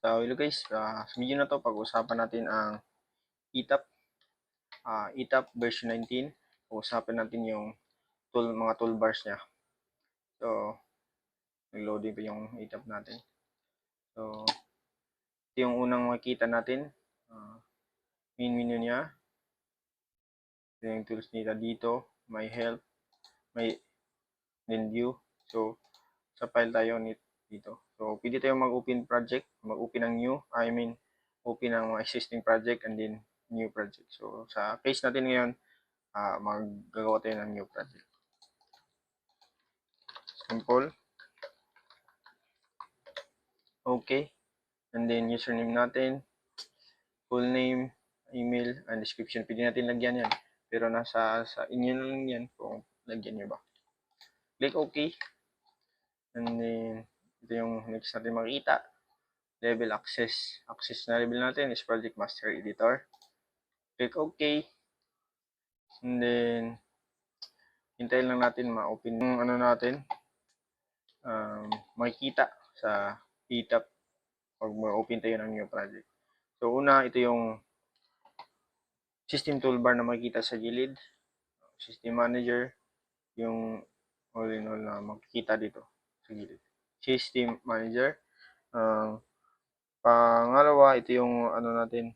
So, hello guys, sa video na to pag-usapan natin ang ETAP, ETAP version 19. Pag-usapan natin yung mga toolbars niya. So, nag-loading pa yung ETAP natin. So, ito yung unang makikita natin. Main menu niya. Ito yung tools nila dito. May help, may then view. So, sa file tayo dito. So, pwede tayo mag-open project, mag-open ng new, open ng mga existing project and then new project. So, sa case natin ngayon, maggagawa tayo ng new project. Simple. Okay. And then username natin, full name, email, and description. Pwede natin lagyan yan. Pero sa inyo na lang yan kung lagyan nyo ba. Click OK. And then, ito yung next natin makita. Level access. Access na level natin is Project Master Editor. Click OK. And then, hintayin lang natin ma-open yung natin. Makikita sa ETAP pag ma-open tayo ng new project. So, una, ito yung system toolbar na makikita sa gilid. System manager, yung all in all na makikita dito sa gilid. System manager. Pangalawa, ito yung natin,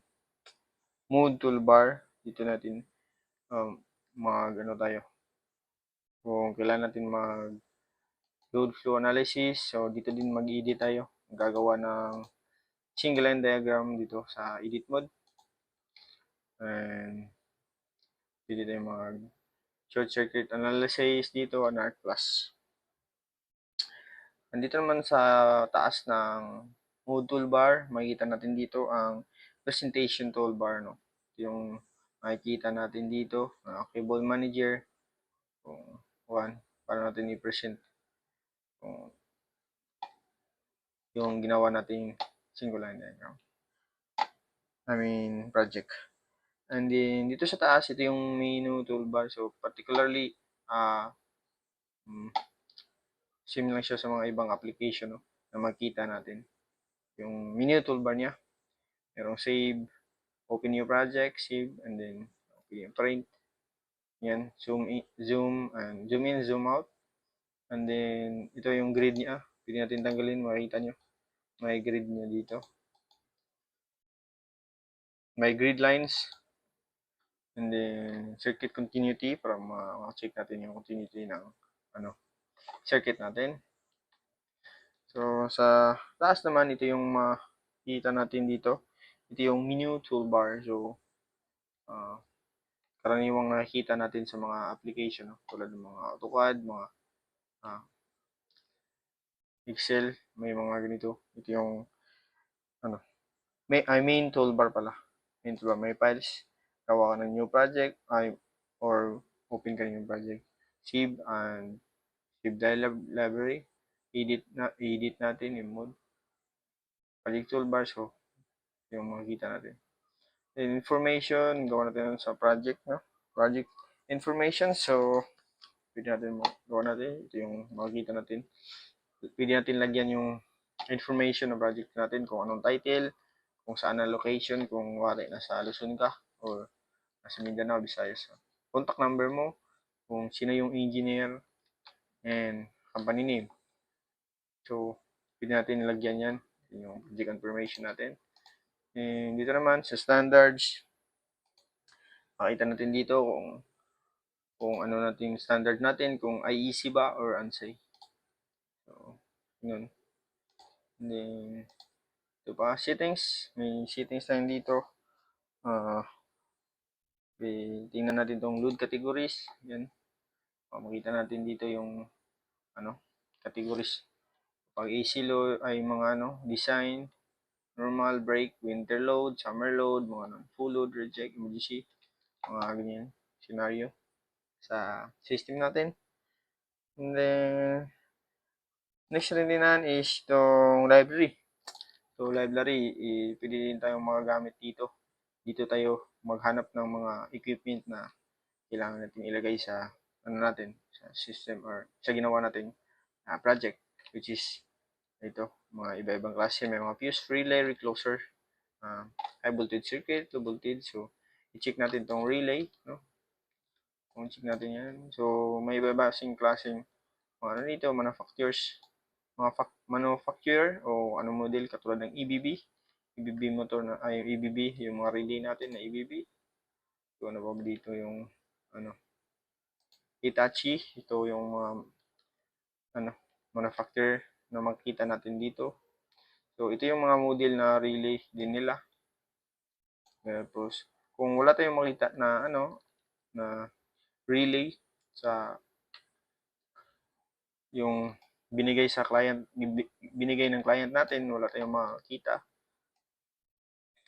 mood toolbar. Dito natin tayo. Kung kailan natin load flow analysis, so dito din mag-edit tayo. Gagawa ng single line diagram dito sa edit mode. And dito tayo short circuit analysis dito, ARC plus. Nandito naman sa taas ng mode toolbar, makikita natin dito ang presentation toolbar, no? Yung makikita natin dito, cable manager, kung para natin i-present yung ginawa nating single line diagram. Project. And then, dito sa taas, ito yung menu toolbar. So, particularly, same lang siya sa mga ibang application, no, na makita natin. Yung menu toolbar niya, merong save, open new project, save, and then open print. Yan, zoom in, zoom out. And then, ito yung grid niya. Pwede natin tanggalin, makikita nyo. May grid niya dito. May grid lines. And then, circuit continuity para ma-check natin yung continuity ng circuit natin. So, sa taas naman, ito yung makikita natin dito. Ito yung menu toolbar. So, karaniwang nakikita natin sa mga application, no? Tulad ng mga AutoCAD, mga Excel, may mga ganito. Ito yung main toolbar pala. Main toolbar, may files. Gawa ka ng new project, or open ka ng new project. Save and save library. Edit natin yung mode. Project toolbar, so yung makikita natin. Then information, gawa natin sa project, no? Project information, so pwede natin gawa natin. Ito yung makikita natin. Pwede natin lagyan yung information ng project natin, kung anong title, kung saan ang location, kung wari nasa Luzon ka or nasa Mindanao, Visayas. Contact number mo, kung sino yung engineer, and company name. So, pwede natin lagyan yan, yung project information natin. And dito naman sa standards, makita natin dito kung ano natin standard natin, kung IEC ba or ANSI. So, yun. And then, ito pa, settings. May settings tayo dito. Tingnan natin itong load categories. Yan. Makita natin dito yung categories. Pag AC load ay mga design, normal, brake, winter load, summer load, mga full load, reject, emergency, mga ganyan scenario sa system natin. And then, next rin din is itong library. So, library, pwede din tayong magagamit dito. Dito tayo maghanap ng mga equipment na kailangan natin ilagay sa sa system or sa ginawa natin project, which is Ito, mga iba-ibang klase. May mga fuse, relay, recloser, high voltage circuit, low voltage. So, i-check natin tong relay, no? Kung check natin yan. So, may iba-ibang klaseng mga ano dito, manufacturer o anong model katulad ng EBB motor na ay EBB, yung mga relay natin na EBB. So, ano ba dito yung ano, Hitachi, ito yung ano, manufacturer na makita natin dito. So, ito yung mga model na relay din nila. Tapos, kung wala tayong makita na ano, na relay sa yung binigay sa client, binigay ng client natin, wala tayong makita.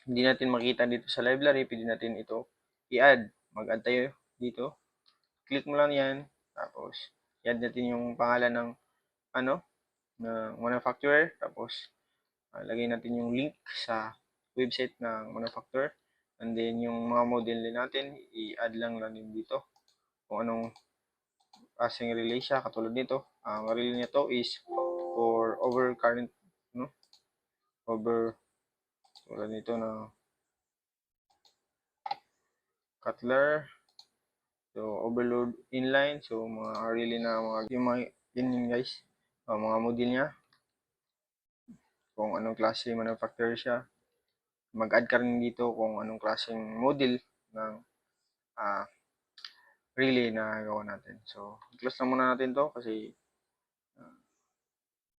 Hindi natin makita dito sa library, pwede natin ito i-add. Mag-add tayo dito. Click mo lang yan. Tapos, i-add natin yung pangalan ng ano, ng manufacturer. Tapos, lagay natin yung link sa website ng manufacturer. And then, yung mga model din natin, i-add lang din dito. Kung anong klaseng relay siya, katulad nito. Ang relay nito is for overcurrent, no? Tulad nito na Cutler. So, overload inline. So, mga relay na yung mga yun guys. Mga model niya. Kung anong klase manufacturer siya. Mag-add ka rin dito kung anong klaseng model ng relay na gawa natin. So, close na muna natin to kasi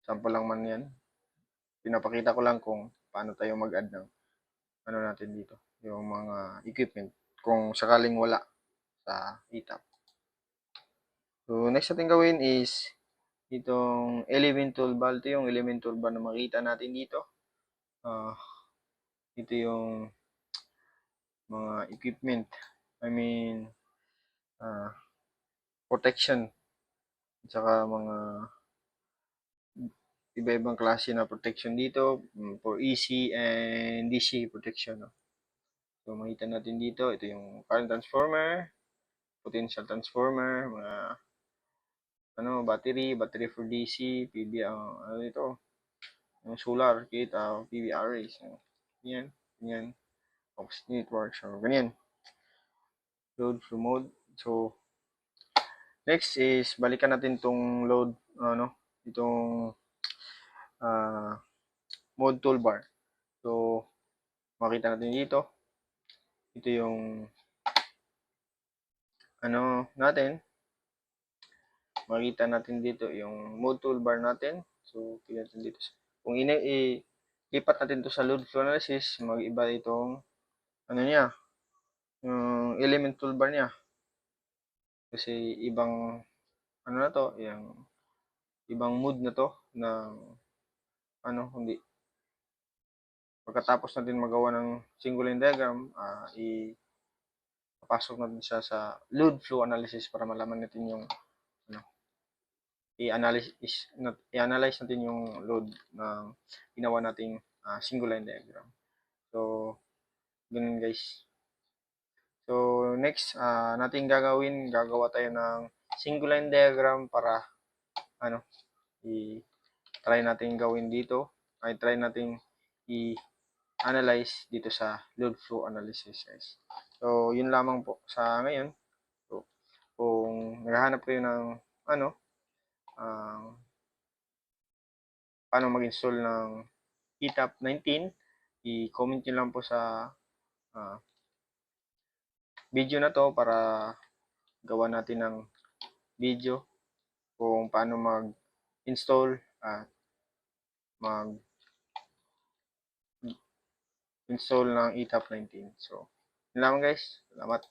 sample lang man yan. Pinapakita ko lang kung paano tayo mag-add ng ano natin dito. Yung mga equipment. Kung sakaling wala sa ETAP. So, next natin gawin is itong element toolbar. Ito yung element toolbar na makita natin dito. Ito yung mga equipment. I mean, protection. At saka mga iba-ibang klase na protection dito for AC and DC protection. No? So, makita natin dito, ito yung current transformer, potential transformer, mga battery for DC, PV, ano ito, yung solar kit, PV arrays. Yan, yan, Fox network, so ganyan. Load flow mode. So, next is balikan natin tong load, itong mode toolbar. So, makita natin dito. Ito yung natin. Makita natin dito yung mode toolbar natin. So, tingnan natin dito. Kung ilipat natin to sa load flow analysis, mag-iba itong niya, yung element toolbar niya. Kasi ibang na to, yung ibang mode na to ng hindi. Pagkatapos natin magawa ng single line diagram, papasok natin siya sa load flow analysis para malaman natin yung i-analyze natin yung load ng ginawa nating single line diagram. So, ganun guys. So, next natin gagawa tayo ng single line diagram para i-try natin gawin dito. Try natin i-analyze dito sa load flow analysis guys. So, yun lamang po sa ngayon. So, kung naghahanap kayo ng paano mag-install ng ETAP 19, i-comment nyo lang po sa video na to para gawa natin ng video kung paano mag-install at mag-install ng ETAP 19. So, yun lang guys. Salamat.